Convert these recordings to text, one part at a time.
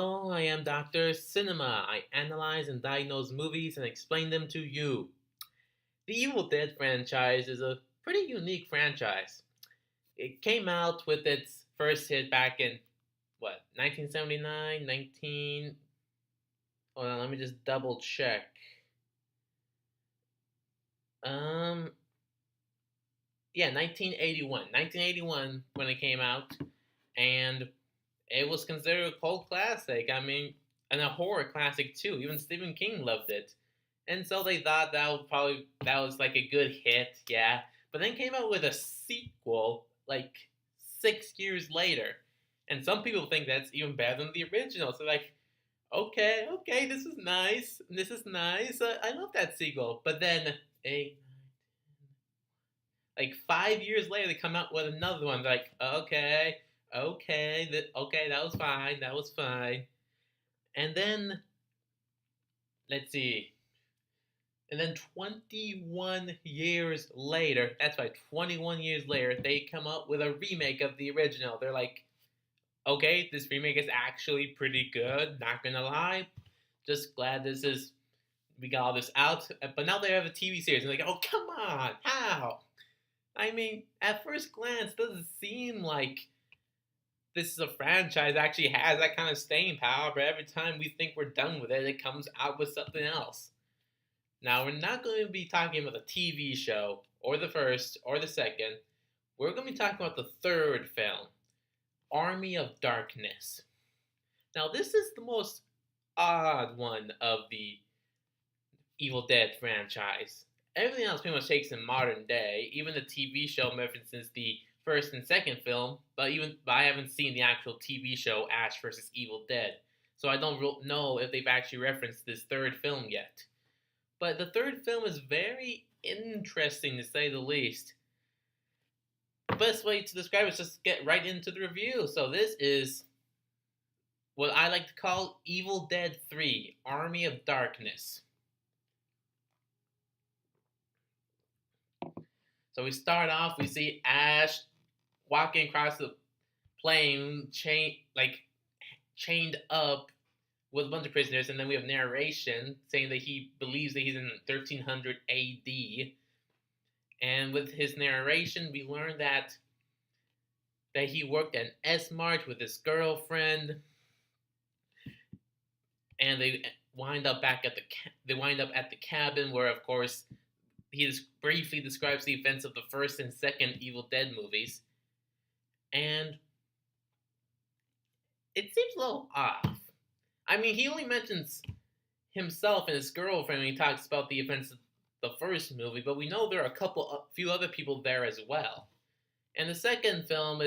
Oh, I am Dr. Cinema. I analyze and diagnose movies and explain them to you. The Evil Dead franchise is a pretty unique franchise. It came out with its first hit back in, what, 1979? 19. Hold on, let me just double check. Um, yeah, 1981. 1981 when it came out, and it was considered a cult classic. I mean, and a horror classic too. Even Stephen King loved it. And so they thought that was like a good hit, yeah. But then came out with a sequel like 6 years later, and some people think that's even better than the original. So like, okay, this is nice. I love that sequel. But then a like 5 years later, they come out with another one. They're like, okay, that was fine. And then let's see, and then 21 years later, that's right, 21 years later, they come up with a remake of the original. They're like, okay, this remake is actually pretty good, not gonna lie. Just glad we got all this out. But now they have a TV series, and like, oh, come on, how? I mean, at first glance, doesn't seem like this is a franchise that actually has that kind of staying power, but every time we think we're done with it, it comes out with something else. Now, we're not going to be talking about the TV show, or the first, or the second. We're going to be talking about the third film, Army of Darkness. Now, this is the most odd one of the Evil Dead franchise. Everything else pretty much takes in modern day. Even the TV show references the first and second film, but I haven't seen the actual TV show Ash vs. Evil Dead, so I don't know if they've actually referenced this third film yet. But the third film is very interesting to say the least. The best way to describe it is just get right into the review. So this is what I like to call Evil Dead 3: Army of Darkness. So we start off, we see Ash walking across the plain, chained up with a bunch of prisoners, and then we have narration saying that he believes that he's in 1300 AD. And with his narration, we learn that he worked at S Mart with his girlfriend, and they wind up at the cabin where, of course, he just briefly describes the events of the first and second Evil Dead movies, and it seems a little off. I mean, he only mentions himself and his girlfriend when he talks about the events of the first movie, but we know there are a few other people there as well. And the second film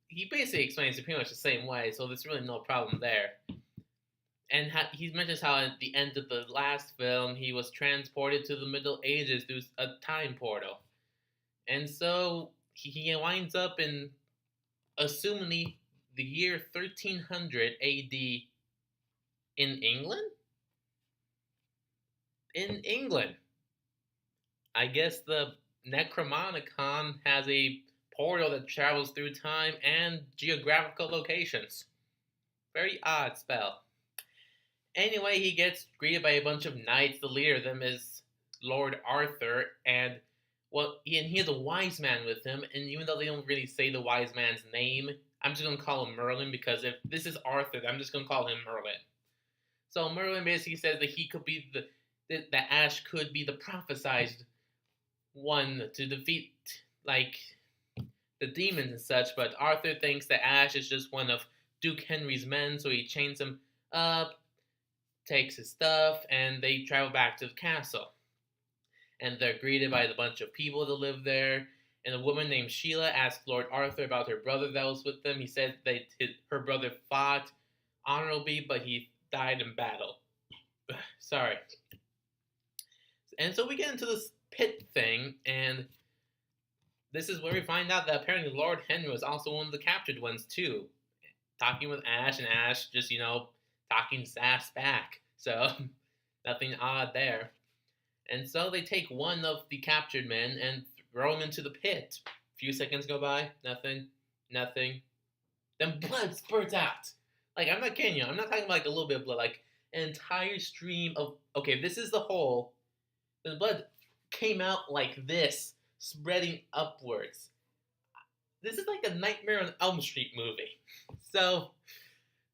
he basically explains it pretty much the same way, so there's really no problem there. And he mentions how at the end of the last film, he was transported to the Middle Ages through a time portal. And so he winds up in, assumingly, the year 1300 AD in England? In England. I guess the Necromonicon has a portal that travels through time and geographical locations. Very odd spell. Anyway, he gets greeted by a bunch of knights. The leader of them is Lord Arthur, and he has a wise man with him. And even though they don't really say the wise man's name, I'm just gonna call him Merlin, because if this is Arthur, I'm just gonna call him Merlin. So Merlin basically says that he could be that Ash could be the prophesized one to defeat like the demons and such. But Arthur thinks that Ash is just one of Duke Henry's men, so he chains him up, takes his stuff, and they travel back to the castle. And they're greeted by the bunch of people that live there. And a woman named Sheila asked Lord Arthur about her brother that was with them. He said that her brother fought honorably, but he died in battle. Sorry. And so we get into this pit thing, and this is where we find out that apparently Lord Henry was also one of the captured ones too, talking with Ash, and Ash just talking sass back. So nothing odd there. And so they take one of the captured men and throw him into the pit. A few seconds go by, nothing. Then blood spurts out. Like, I'm not kidding you. I'm not talking about like a little bit of blood. Like an entire stream of. Okay, this is the hole. The blood came out like this, spreading upwards. This is like a Nightmare on Elm Street movie. So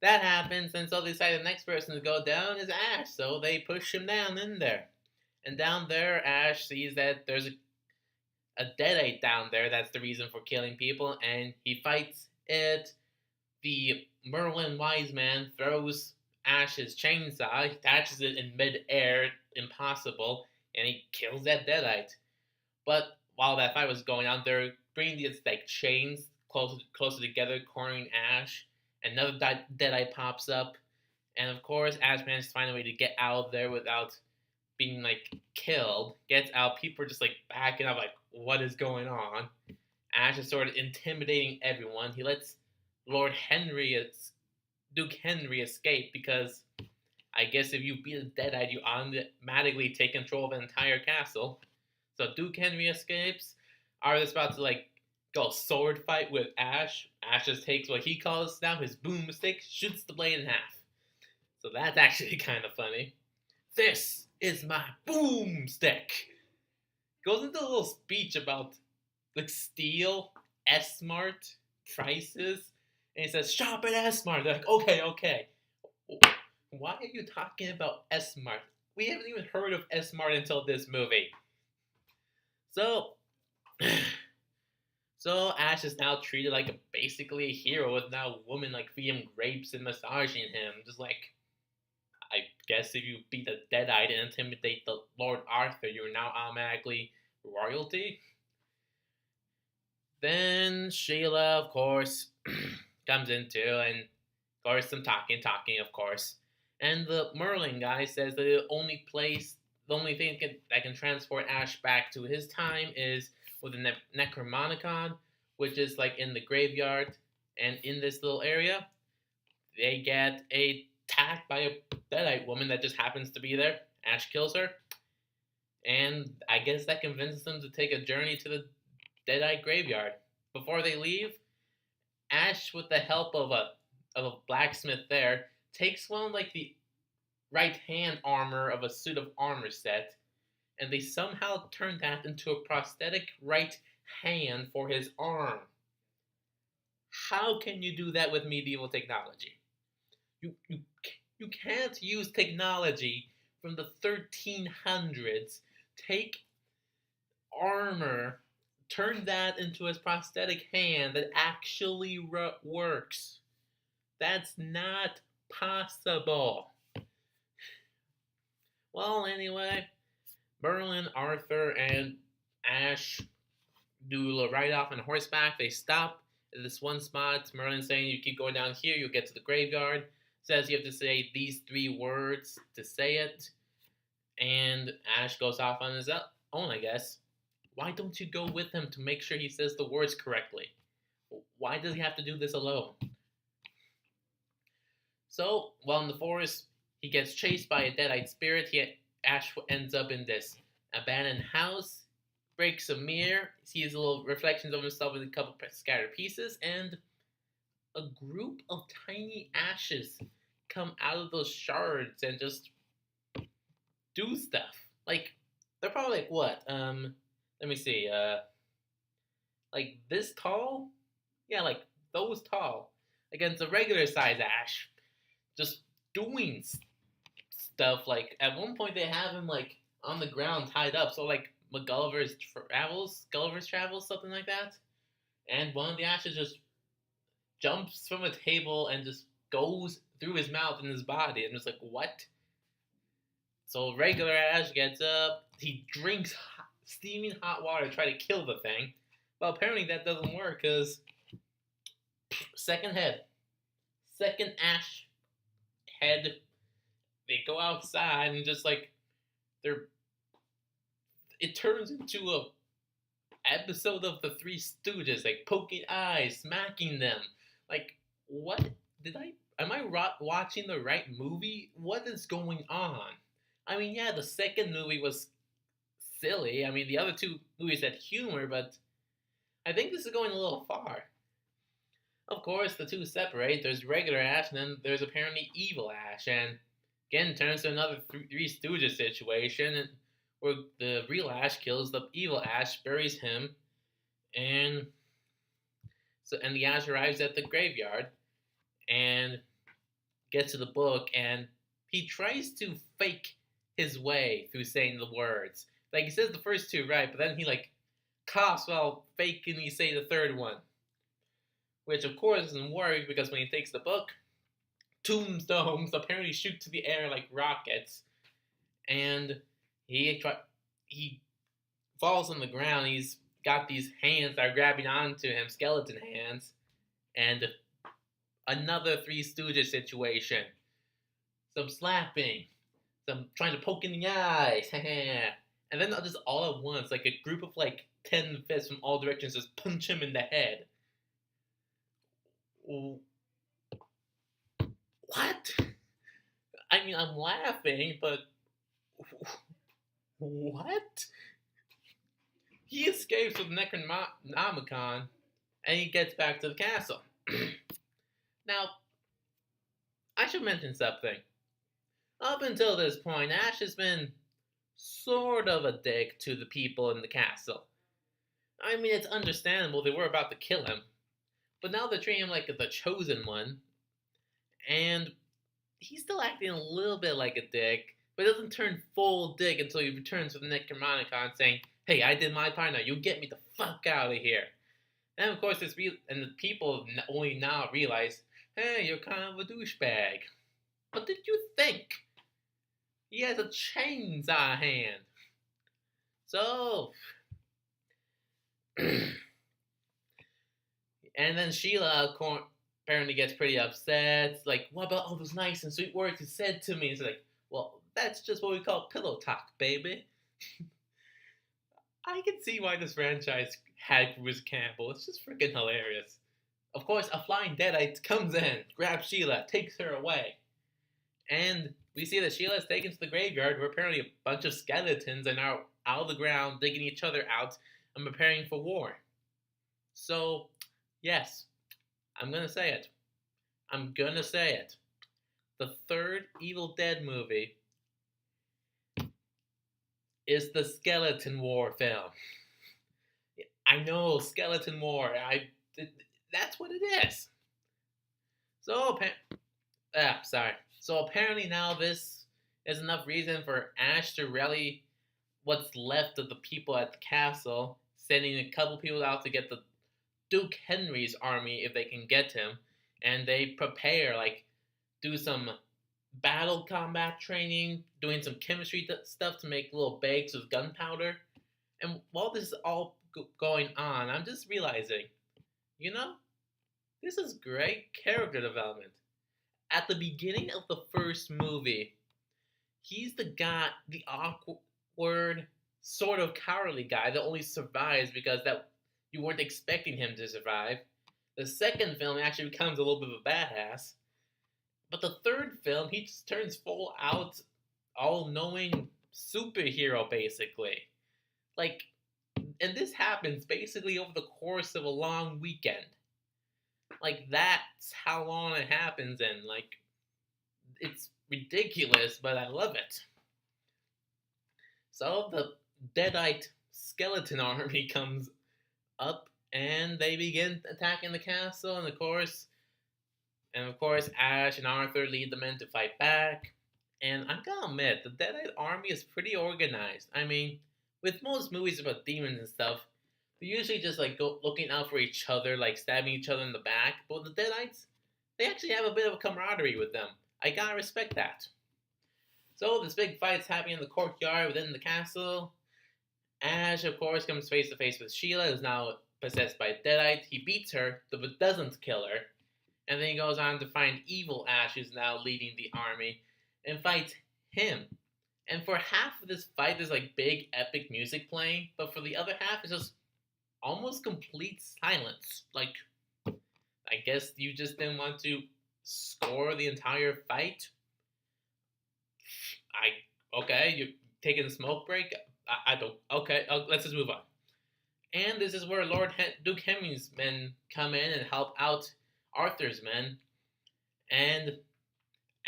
that happens, and so they decide the next person to go down is Ash. So they push him down in there. And down there, Ash sees that there's a deadite down there. That's the reason for killing people, and he fights it. The Merlin wise man throws Ash's chainsaw, he attaches it in midair, impossible, and he kills that deadite. But while that fight was going on, they're bringing these like chains closer together, cornering Ash. Another deadite pops up, and of course, Ash manages to find a way to get out of there without being like killed. Gets out, people are just like backing up, like what is going on? Ash is sort of intimidating everyone. He lets Lord Henry, Duke Henry, escape because I guess if you beat a deadite, you automatically take control of an entire castle. So Duke Henry escapes. Arthur's about to like go sword fight with Ash. Ash just takes what he calls now his boomstick, shoots the blade in half. So that's actually kind of funny. This is my boomstick. Goes into a little speech about like steel, S-Mart, prices, and he says, shop at S-Mart. They're like, okay, okay. Why are you talking about S-Mart? We haven't even heard of S-Mart until this movie. So, so Ash is now treated like basically a hero with now a woman like feeding him grapes and massaging him. Just like, I guess if you beat the deadite and intimidate the Lord Arthur, you're now automatically royalty. Then Sheila, of course, comes into, and of course some talking, of course. And the Merlin guy says that the only thing that can transport Ash back to his time is with the Necromonicon, which is like in the graveyard. And in this little area, they get attacked by a deadite woman that just happens to be there. Ash kills her. And I guess that convinces them to take a journey to the deadite graveyard. Before they leave, Ash, with the help of a blacksmith there, takes one of like the right hand armor of a suit of armor set, and they somehow turn that into a prosthetic right hand for his arm. How can you do that with medieval technology? You can't use technology from the 1300s, take armor, turn that into a prosthetic hand that actually works. That's not possible. Well, anyway, Merlin, Arthur, and Ash do a ride off on horseback. They stop at this one spot. Merlin saying, you keep going down here, you'll get to the graveyard. Says you have to say these 3 words to say it. And Ash goes off on his own, I guess. Why don't you go with him to make sure he says the words correctly? Why does he have to do this alone? So, while in the forest, he gets chased by a deadite spirit. Ash ends up in this abandoned house, breaks a mirror, sees little reflections of himself in a couple scattered pieces, and a group of tiny ashes come out of those shards and just do stuff. Like, they're probably like what? Let me see. Like this tall? Yeah, like those tall. Against a regular size ash. Just doing stuff. Like, at one point they have him, like, on the ground tied up. So, like, Gulliver's Travels, something like that. And one of the ashes just jumps from a table and just goes through his mouth and his body. And just like, what? So regular Ash gets up. He drinks steaming hot water to try to kill the thing. Well, apparently that doesn't work because second Ash head. They go outside and just like it turns into a episode of the Three Stooges, like poking eyes, smacking them. Like, what am I watching the right movie? What is going on? I mean, yeah, the second movie was silly. I mean, the other 2 movies had humor, but I think this is going a little far. Of course, the two separate. There's regular Ash, and then there's apparently evil Ash, and again turns to another Three Stooges situation, where the real Ash kills the evil Ash, buries him, and and the Ash arrives at the graveyard and gets to the book, and he tries to fake his way through saying the words. Like he says the first two right, but then he like coughs while faking he say the third one, which of course doesn't work because when he takes the book, tombstones apparently shoot to the air like rockets, and he falls on the ground. He's got these hands that are grabbing onto him, skeleton hands, and another Three Stooges situation. Some slapping, some trying to poke in the eyes, and then just all at once, like a group of like 10 fists from all directions just punch him in the head. What? I mean, I'm laughing, but what? He escapes with Necronomicon, and he gets back to the castle. Now, I should mention something. Up until this point, Ash has been sort of a dick to the people in the castle. I mean, it's understandable they were about to kill him, but now they're treating him like the chosen one, and he's still acting a little bit like a dick, but doesn't turn full dick until he returns with the Necronomicon saying, "Hey, I did my part now. You get me the fuck out of here." And of course, and the people only now realize, "Hey, you're kind of a douchebag." What did you think? He has a chainsaw hand. So, and then Sheila apparently gets pretty upset. It's like, what about all those nice and sweet words you said to me? It's like, well, that's just what we call pillow talk, baby. I can see why this franchise had Bruce Campbell. It's just freaking hilarious. Of course, a flying deadite comes in, grabs Sheila, takes her away. And we see that Sheila is taken to the graveyard where apparently a bunch of skeletons are now out of the ground, digging each other out and preparing for war. So, yes, I'm going to say it. I'm going to say it. The third Evil Dead movie is the Skeleton War film. I know, Skeleton War. That's what it is. So, sorry. So apparently now this is enough reason for Ash to rally what's left of the people at the castle, sending a couple people out to get the Duke Henry's army if they can get him, and they prepare, like, do some battle combat training, doing some chemistry stuff to make little bags of gunpowder. And while this is all going on, I'm just realizing, this is great character development. At the beginning of the first movie, he's the guy, the awkward, sort of cowardly guy that only survives because that you weren't expecting him to survive. The second film actually becomes a little bit of a badass. But the third film, he just turns full out, all-knowing superhero, basically. Like, and this happens basically over the course of a long weekend. Like, that's how long it happens, and, like, it's ridiculous, but I love it. So, the Deadite skeleton army comes up, and they begin attacking the castle, and of course, Ash and Arthur lead the men to fight back. And I gotta admit, the Deadite army is pretty organized. I mean, with most movies about demons and stuff, they usually just like go looking out for each other, like stabbing each other in the back. But with the Deadites, they actually have a bit of a camaraderie with them. I gotta respect that. So this big fight's happening in the courtyard within the castle. Ash, of course, comes face to face with Sheila, who's now possessed by a Deadite. He beats her, but doesn't kill her. And then he goes on to find evil Ash, who's now leading the army, and fights him. And for half of this fight, there's like big epic music playing, but for the other half, it's just almost complete silence. Like, I guess you just didn't want to score the entire fight. Okay, you're taking a smoke break. I don't. Okay, let's just move on. And this is where Duke Henry's men come in and help out Arthur's men, and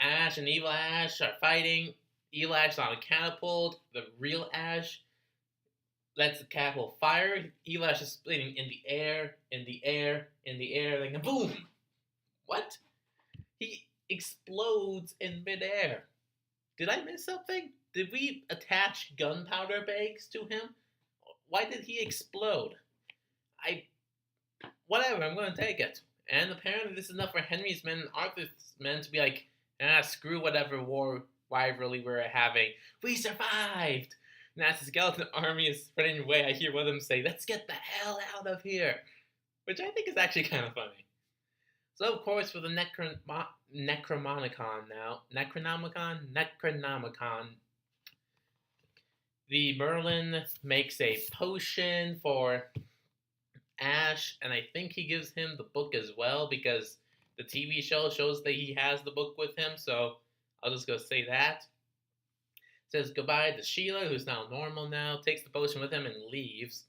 Ash and Evil Ash are fighting. Evil Ash is on a catapult. The real Ash lets the catapult fire. Evil Ash is splitting in the air, in the air, in the air, like boom! What? He explodes in midair. Did I miss something? Did we attach gunpowder bags to him? Why did he explode? I Whatever, I'm gonna take it. And apparently this is enough for Henry's men and Arthur's men to be like, screw whatever war rivalry we're having. We survived! And as the skeleton army is spreading away, I hear one of them say, let's get the hell out of here! Which I think is actually kind of funny. So, of course, for the Necronomicon now, Necronomicon, the Merlin makes a potion for Ash, and I think he gives him the book as well, because the TV show shows that he has the book with him, so I'll just go say that. Says goodbye to Sheila, who's now normal now, takes the potion with him and leaves.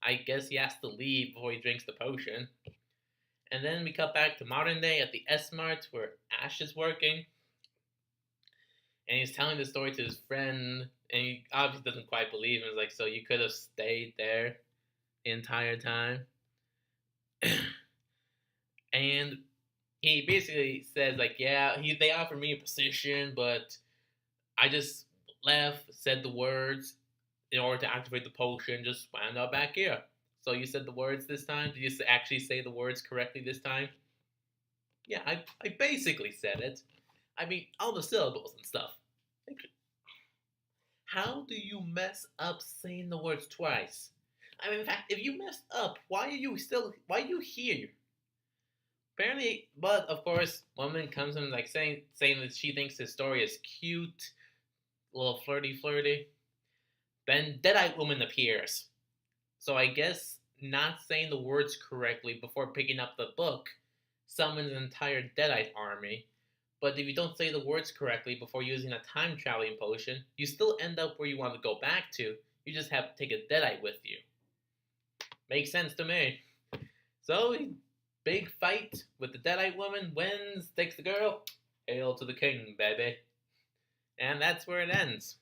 I guess he has to leave before he drinks the potion. And then we cut back to modern day at the S-Mart where Ash is working. And he's telling the story to his friend, and he obviously doesn't quite believe him. He's like, so you could have stayed there the entire time? And he basically says, like, yeah, they offered me a position, but I just left, said the words in order to activate the potion, just wound up back here. So you said the words this time? Did you actually say the words correctly this time? Yeah, I basically said it. I mean, all the syllables and stuff. How do you mess up saying the words twice? I mean, in fact, if you messed up, why are you here? Apparently, but of course, woman comes in like saying that she thinks his story is cute, a little flirty. Then Deadite Woman appears. So I guess not saying the words correctly before picking up the book summons an entire Deadite army. But if you don't say the words correctly before using a time traveling potion, you still end up where you want to go back to. You just have to take a Deadite with you. Makes sense to me. So, big fight with the Deadite woman, wins, takes the girl. Hail to the king, baby. And that's where it ends.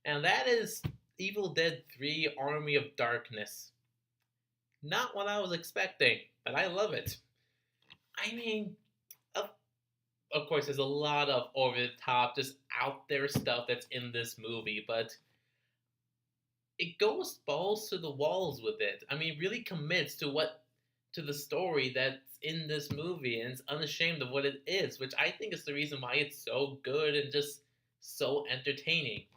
And that is Evil Dead 3 Army of Darkness. Not what I was expecting, but I love it. I mean, of course, there's a lot of over-the-top, just out-there stuff that's in this movie, but it goes balls to the walls with it. I mean, really commits to the story that's in this movie, and it's unashamed of what it is, which I think is the reason why it's so good and just so entertaining.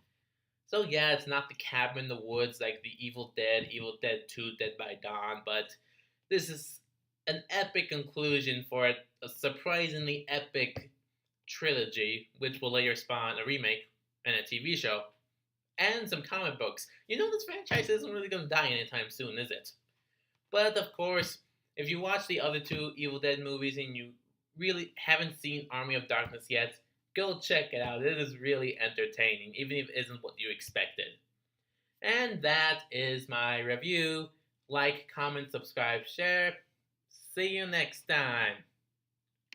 So yeah, it's not the cabin in the woods like the Evil Dead 2, Dead by Dawn, but this is an epic conclusion for a surprisingly epic trilogy, which will later spawn a remake and a TV show, and some comic books. You know, this franchise isn't really going to die anytime soon, is it? But of course, if you watch the other two Evil Dead movies and you really haven't seen Army of Darkness yet, go check it out. It is really entertaining, even if it isn't what you expected. And that is my review. Like, comment, subscribe, share. See you next time.